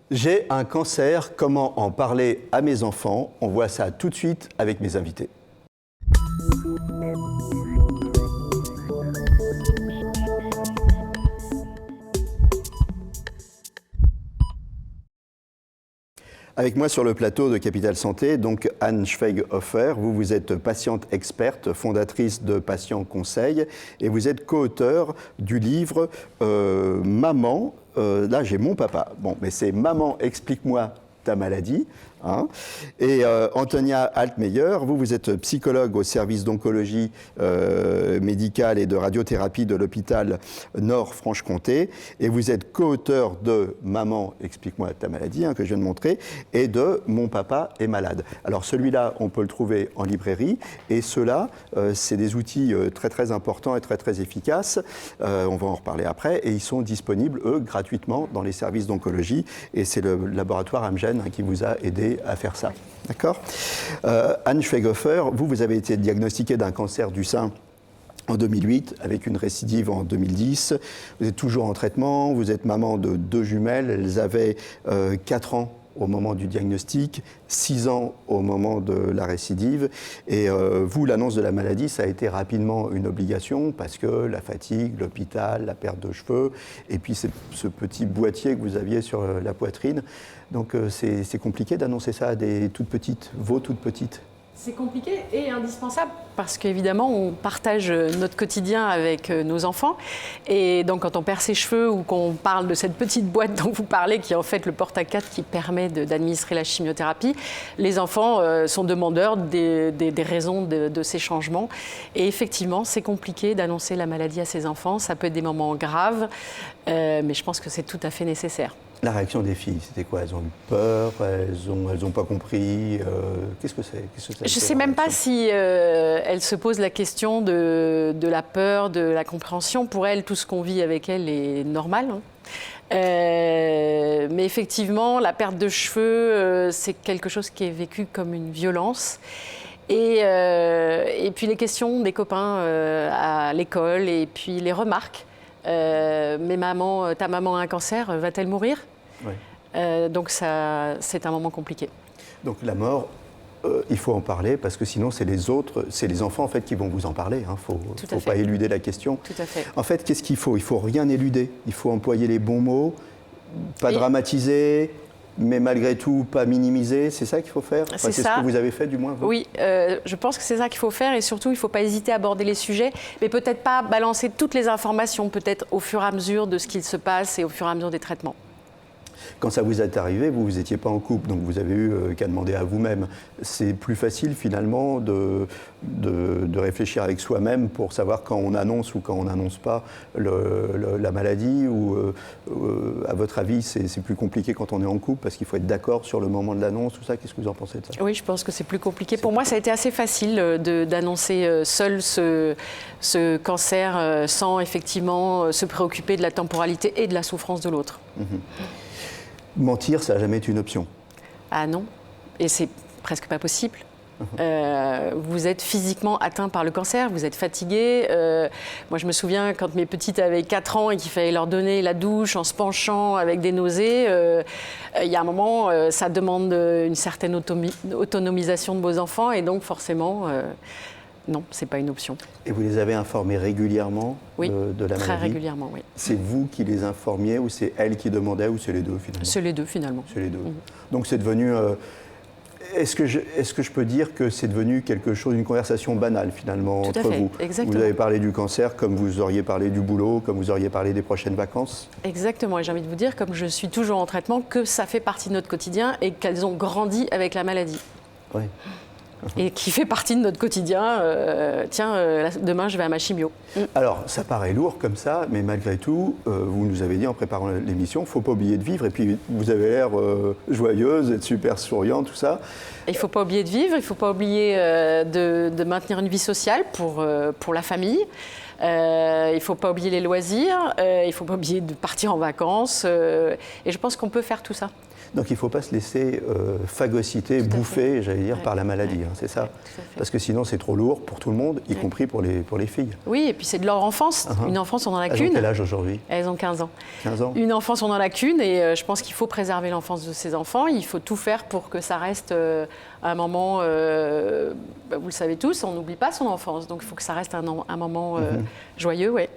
J'ai un cancer, comment en parler à mes enfants? On voit ça tout de suite avec mes invités. Avec moi sur le plateau de Capital Santé, donc Anne Schweighofer, vous êtes patiente experte, fondatrice de Patients Conseil, et vous êtes co-auteur du livre Maman, là j'ai mon papa, bon mais c'est Maman explique-moi ta maladie. Hein. Et Antonia Altmeyer, vous êtes psychologue au service d'oncologie médicale et de radiothérapie de l'hôpital Nord-Franche-Comté, et vous êtes co-auteur de Maman, explique-moi ta maladie, hein, que je viens de montrer, et de Mon papa est malade. Alors celui-là, on peut le trouver en librairie, et ceux-là, c'est des outils très très importants et très très efficaces, on va en reparler après, et ils sont disponibles, eux, gratuitement dans les services d'oncologie, et c'est le laboratoire Amgen qui vous a aidé à faire ça. D'accord ? Anne Schweighofer, vous avez été diagnostiquée d'un cancer du sein en 2008, avec une récidive en 2010. Vous êtes toujours en traitement, vous êtes maman de 2 jumelles, elles avaient 4 ans au moment du diagnostic, 6 ans au moment de la récidive. Et vous, l'annonce de la maladie, ça a été rapidement une obligation parce que la fatigue, l'hôpital, la perte de cheveux, et puis ce petit boîtier que vous aviez sur la poitrine. Donc c'est compliqué d'annoncer ça à des toutes petites, vos toutes petites. C'est compliqué et indispensable parce qu'évidemment, on partage notre quotidien avec nos enfants. Et donc, quand on perd ses cheveux ou qu'on parle de cette petite boîte dont vous parlez, qui est en fait le porte-à-4 qui permet d'administrer la chimiothérapie, les enfants sont demandeurs des raisons de ces changements. Et effectivement, c'est compliqué d'annoncer la maladie à ses enfants. Ça peut être des moments graves, mais je pense que c'est tout à fait nécessaire. La réaction des filles, c'était quoi? Elles ont eu peur, elles ont pas compris. Qu'est-ce que c'est? Je ne sais même pas si elles se posent la question de la peur, de la compréhension. Pour elles, tout ce qu'on vit avec elles est normal. Hein. Mais effectivement, la perte de cheveux, c'est quelque chose qui est vécu comme une violence. Et puis les questions des copains à l'école et puis les remarques. Mais maman, ta maman a un cancer, va-t-elle mourir? Oui. Donc c'est un moment compliqué. Donc la mort, il faut en parler parce que sinon c'est les enfants en fait qui vont vous en parler. Il ne faut pas éluder la question. Tout à fait. En fait, qu'est-ce qu'il faut? Il ne faut rien éluder. Il faut employer les bons mots, pas dramatiser. Mais malgré tout, pas minimiser, c'est ça qu'il faut faire? C'est ce que vous avez fait du moins, vous? Oui, je pense que c'est ça qu'il faut faire et surtout, il ne faut pas hésiter à aborder les sujets, mais peut-être pas balancer toutes les informations, peut-être au fur et à mesure de ce qu'il se passe et au fur et à mesure des traitements. Quand ça vous est arrivé, vous n'étiez pas en couple, donc vous avez eu qu'à demander à vous-même. C'est plus facile finalement de réfléchir avec soi-même pour savoir quand on annonce ou quand on n'annonce pas la maladie, ou à votre avis c'est plus compliqué quand on est en couple parce qu'il faut être d'accord sur le moment de l'annonce, tout ça. Qu'est-ce que vous en pensez de ça? Oui, je pense que c'est plus compliqué. Pour moi, ça a été assez facile d'annoncer seul ce cancer sans effectivement se préoccuper de la temporalité et de la souffrance de l'autre. Mentir, ça n'a jamais été une option? Ah non, et c'est presque pas possible. Vous êtes physiquement atteint par le cancer, vous êtes fatigué. Moi, je me souviens quand mes petites avaient 4 ans et qu'il fallait leur donner la douche en se penchant avec des nausées. Il y a un moment, ça demande une certaine autonomisation de vos enfants et donc forcément, non, ce n'est pas une option. Et vous les avez informés régulièrement de la maladie? Très régulièrement, oui. C'est vous qui les informiez ou c'est elles qui demandaient ou c'est les deux finalement? C'est les deux finalement. C'est les deux. Donc c'est devenu... Est-ce que je peux dire que c'est devenu quelque chose, une conversation banale finalement entre vous? Exactement. Vous avez parlé du cancer comme vous auriez parlé du boulot, comme vous auriez parlé des prochaines vacances? Exactement, et j'ai envie de vous dire, comme je suis toujours en traitement, que ça fait partie de notre quotidien et qu'elles ont grandi avec la maladie. Oui. Et qui fait partie de notre quotidien. Demain, je vais à ma chimio. Alors, ça paraît lourd comme ça, mais malgré tout, vous nous avez dit en préparant l'émission, il ne faut pas oublier de vivre. Et puis, vous avez l'air joyeuse, être super souriante, tout ça. Il ne faut pas oublier de vivre, il ne faut pas oublier de maintenir une vie sociale pour la famille. Il ne faut pas oublier les loisirs, il ne faut pas oublier de partir en vacances. Et je pense qu'on peut faire tout ça. Donc il ne faut pas se laisser phagocyter, bouffer, j'allais dire, par la maladie, c'est ça? Parce que sinon c'est trop lourd pour tout le monde, y compris pour les filles. Oui, et puis c'est de leur enfance. Une enfance, on n'en a qu'une. Elles ont quel âge aujourd'hui? Elles ont 15 ans. 15 ans. Une enfance, on n'en a qu'une, et je pense qu'il faut préserver l'enfance de ses enfants. Il faut tout faire pour que ça reste un moment, vous le savez tous, on n'oublie pas son enfance. Donc il faut que ça reste un moment joyeux, ouais.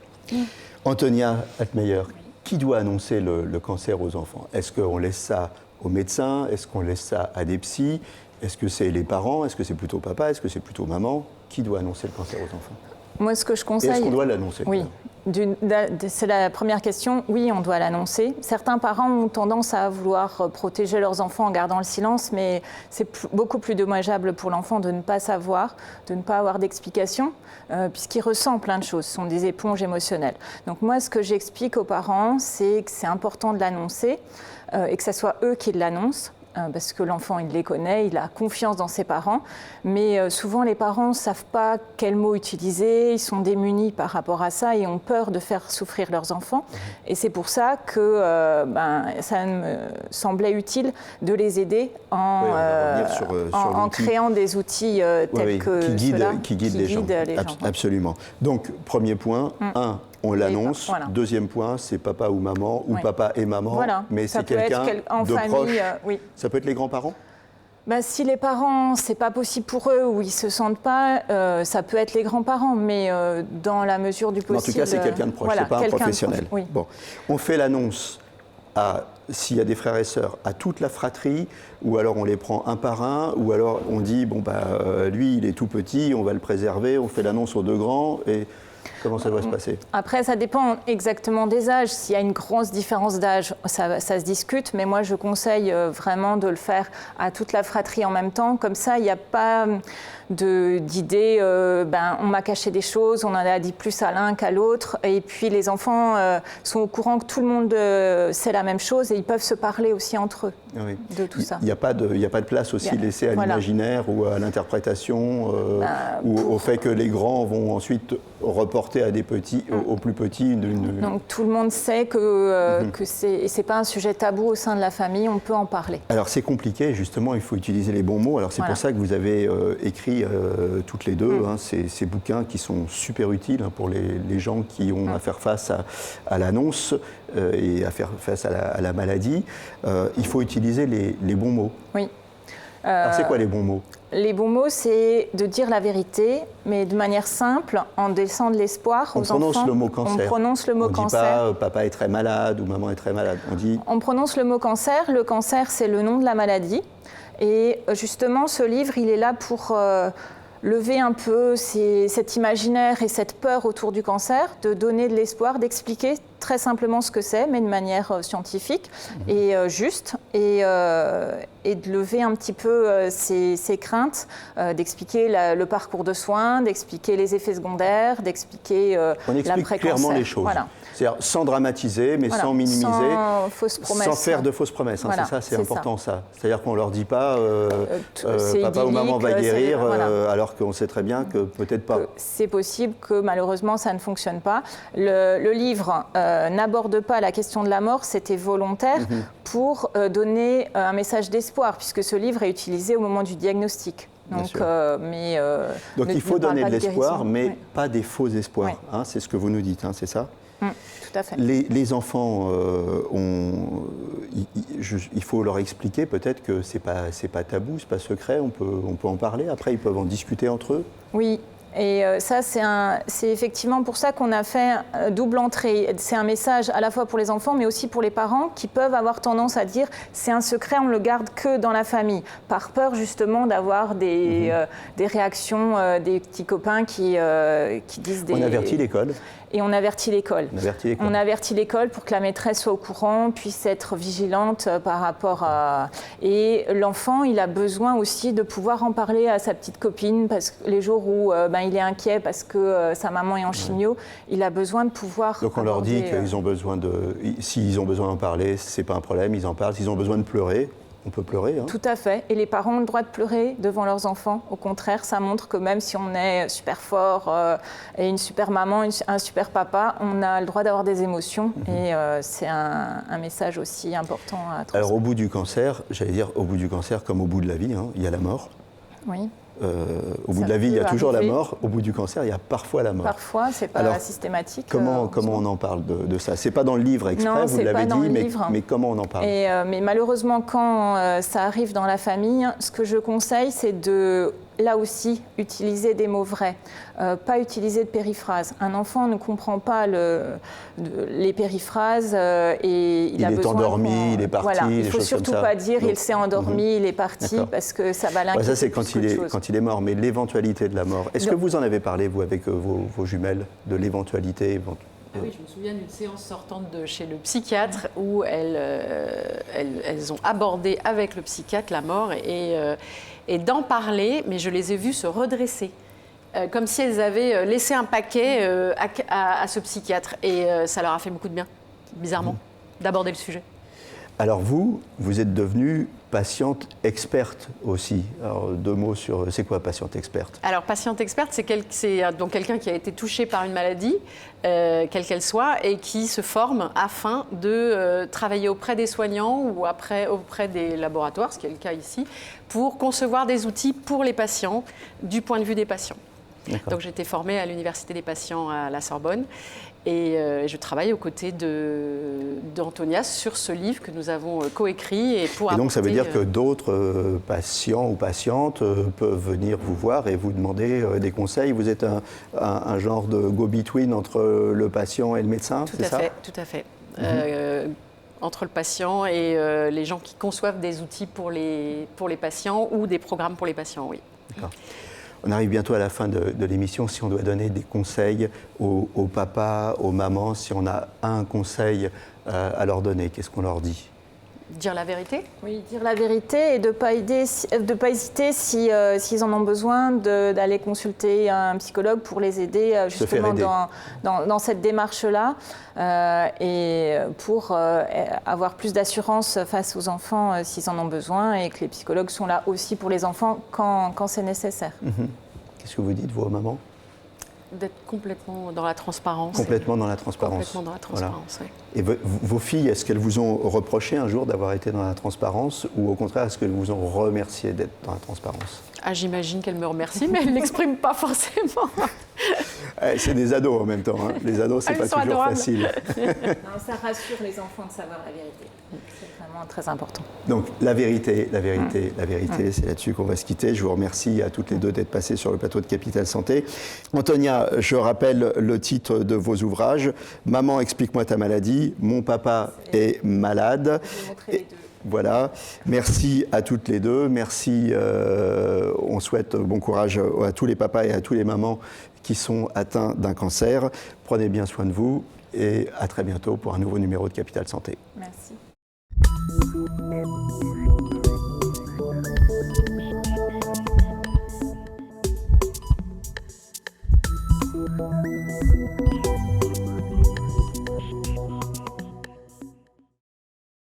Antonia Altmeyer, qui doit annoncer le cancer aux enfants? Est-ce qu'on laisse ça aux médecins? Est-ce qu'on laisse ça à des psys? Est-ce que c'est les parents? Est-ce que c'est plutôt papa? Est-ce que c'est plutôt maman? Qui doit annoncer le cancer aux enfants? Moi, ce que je conseille... Et est-ce qu'on doit l'annoncer? Oui. C'est la première question. Oui, on doit l'annoncer. Certains parents ont tendance à vouloir protéger leurs enfants en gardant le silence, mais c'est beaucoup plus dommageable pour l'enfant de ne pas savoir, de ne pas avoir d'explication, puisqu'il ressent plein de choses. Ce sont des éponges émotionnelles. Donc moi, ce que j'explique aux parents, c'est que c'est important de l'annoncer et que ce soit eux qui l'annoncent. Parce que l'enfant, il les connaît, il a confiance dans ses parents. Mais souvent, les parents ne savent pas quels mots utiliser, ils sont démunis par rapport à ça et ont peur de faire souffrir leurs enfants. Et c'est pour ça que ça me semblait utile de les aider en créant des outils tels que qui guident les gens. Absolument. Donc, premier point, on l'annonce. Voilà. Deuxième point, c'est papa ou maman, ou papa et maman, voilà. Mais c'est quelqu'un de famille, proche. Oui. Ça peut être les grands-parents? Si les parents, c'est pas possible pour eux ou ils se sentent pas, ça peut être les grands-parents, mais dans la mesure du possible. En tout cas, c'est quelqu'un de proche, c'est pas un professionnel. Oui. Bon, on fait l'annonce s'il y a des frères et sœurs, à toute la fratrie, ou alors on les prend un par un, ou alors on dit lui il est tout petit, on va le préserver, on fait l'annonce aux deux grands et comment ça doit se passer? Après, ça dépend exactement des âges. S'il y a une grosse différence d'âge, ça se discute. Mais moi, je conseille vraiment de le faire à toute la fratrie en même temps. Comme ça, il n'y a pas d'idée, on m'a caché des choses, on en a dit plus à l'un qu'à l'autre. Et puis, les enfants sont au courant que tout le monde sait la même chose et ils peuvent se parler aussi entre eux de tout ça. Il n'y a pas de place aussi laissée à l'imaginaire ou à l'interprétation ou au fait que les grands vont ensuite reporter à des petits, aux plus petits. Donc tout le monde sait que c'est pas un sujet tabou au sein de la famille, on peut en parler. Alors c'est compliqué, justement, il faut utiliser les bons mots. Alors c'est pour ça que vous avez écrit toutes les deux ces bouquins qui sont super utiles pour les gens qui ont à faire face à l'annonce et à faire face à la maladie. Il faut utiliser les bons mots. Oui. Alors c'est quoi les bons mots? Les bons mots, c'est de dire la vérité, mais de manière simple, en laissant de l'espoir aux enfants. On prononce le mot cancer. On prononce le mot cancer. On ne dit pas papa est très malade ou maman est très malade. On prononce le mot cancer. Le cancer, c'est le nom de la maladie. Et justement, ce livre, il est là pour lever un peu cet imaginaire et cette peur autour du cancer, de donner de l'espoir, d'expliquer très simplement ce que c'est, mais de manière scientifique et juste, et de lever un petit peu ces craintes, d'expliquer le parcours de soins, d'expliquer les effets secondaires, d'expliquer l'après-cancer. On explique clairement les choses. Voilà. C'est-à-dire sans dramatiser, mais sans minimiser, sans fausses promesses. Sans faire de fausses promesses. Voilà, c'est ça, c'est important ça. C'est-à-dire qu'on ne leur dit pas papa ou maman va guérir, alors qu'on sait très bien que peut-être pas. C'est possible que malheureusement ça ne fonctionne pas. Le livre n'aborde pas la question de la mort, c'était volontaire pour donner un message d'espoir, puisque ce livre est utilisé au moment du diagnostic. Donc il faut donner de l'espoir, mais pas des faux espoirs. Oui. C'est ce que vous nous dites, c'est ça? Tout à fait. Les enfants, il faut leur expliquer peut-être que c'est pas tabou, c'est pas secret, on peut en parler. Après, ils peuvent en discuter entre eux. Oui. Et ça, c'est effectivement pour ça qu'on a fait double entrée. C'est un message à la fois pour les enfants, mais aussi pour les parents qui peuvent avoir tendance à dire c'est un secret, on ne le garde que dans la famille, par peur justement d'avoir des réactions des petits copains qui disent des... On avertit l'école. Et on avertit l'école. On avertit l'école pour que la maîtresse soit au courant, puisse être vigilante par rapport à... Et l'enfant, il a besoin aussi de pouvoir en parler à sa petite copine, parce que les jours où il est inquiet parce que sa maman est en chimio, il a besoin de pouvoir... Donc on leur dit qu'ils ont besoin de... S'ils ont besoin d'en parler, c'est pas un problème, ils en parlent. S'ils ont besoin de pleurer, On peut pleurer. Hein. Tout à fait. Et les parents ont le droit de pleurer devant leurs enfants. Au contraire, ça montre que même si on est super fort et une super maman, un super papa, on a le droit d'avoir des émotions. Et c'est un message aussi important à transmettre. Alors au bout du cancer, j'allais dire au bout du cancer comme au bout de la vie, hein, il y a la mort. Oui. Au bout Ça de la vie, il y a peut toujours arriver. la mort. Au bout du cancer, il y a parfois la mort. Parfois, c'est pas Alors, systématique. Comment on en parle de ça? C'est pas dans le livre exprès, Non, vous c'est l'avez pas dans dit, le mais, livre. mais comment on en parle? Mais malheureusement, quand ça arrive dans la famille, ce que je conseille, c'est de, là aussi, utiliser des mots vrais, pas utiliser de périphrases. Un enfant ne comprend pas les périphrases et il a est besoin endormi, il est parti, Voilà. Il des ne faut choses surtout comme ça. pas dire il s'est endormi, il est parti, D'accord. parce que ça va l'inquiéter. Ça, c'est plus qu'autre chose. quand il est mort, mais l'éventualité de la mort. Est-ce que vous en avez parlé, vous, avec vos jumelles, de l'éventualité? Ah oui, je me souviens d'une séance sortante de chez le psychiatre où elles ont abordé avec le psychiatre la mort et d'en parler, mais je les ai vues se redresser. Comme si elles avaient laissé un paquet à ce psychiatre. Et ça leur a fait beaucoup de bien, bizarrement, d'aborder le sujet. Alors vous êtes devenue patiente experte aussi. Alors 2 mots sur, c'est quoi patiente experte? Alors, patiente experte, c'est donc quelqu'un qui a été touché par une maladie, quelle qu'elle soit, et qui se forme afin de travailler auprès des soignants ou auprès des laboratoires, ce qui est le cas ici, pour concevoir des outils pour les patients, du point de vue des patients. Donc, j'ai été formée à l'Université des patients à la Sorbonne et je travaille aux côtés d'Antonia sur ce livre que nous avons coécrit. Et donc, ça veut dire que d'autres patients ou patientes peuvent venir vous voir et vous demander des conseils. Vous êtes un genre de go-between entre le patient et le médecin, c'est ça? Tout à fait. Entre le patient et les gens qui conçoivent des outils pour les patients ou des programmes pour les patients, oui. D'accord. On arrive bientôt à la fin de l'émission. Si on doit donner des conseils aux papas, aux mamans, si on a un conseil à leur donner, qu'est-ce qu'on leur dit? Dire la vérité? Oui, dire la vérité et de ne pas hésiter s'ils en ont besoin d'aller consulter un psychologue pour les aider justement dans cette démarche-là et pour avoir plus d'assurance face aux enfants s'ils en ont besoin et que les psychologues sont là aussi pour les enfants quand c'est nécessaire. Qu'est-ce que vous dites, vous, maman? D'être complètement dans la transparence. Complètement dans la transparence. Complètement dans la transparence, voilà. Oui. Et vos filles, est-ce qu'elles vous ont reproché un jour d'avoir été dans la transparence ou au contraire, est-ce qu'elles vous ont remercié d'être dans la transparence? Ah, j'imagine qu'elles me remercient, mais elles ne l'expriment pas forcément. C'est des ados en même temps. Hein. Les ados, c'est pas toujours adorables. facile. Non, ça rassure les enfants de savoir la vérité. C'est vraiment très important. Donc, la vérité, c'est là-dessus qu'on va se quitter. Je vous remercie à toutes les deux d'être passées sur le plateau de Capital Santé. Antonia, je rappelle le titre de vos ouvrages. Maman, explique-moi ta maladie. Mon papa est malade. Je vais montrer les deux. Voilà, merci à toutes les deux, merci, on souhaite bon courage à tous les papas et à tous les mamans qui sont atteints d'un cancer. Prenez bien soin de vous et à très bientôt pour un nouveau numéro de Capital Santé. Merci.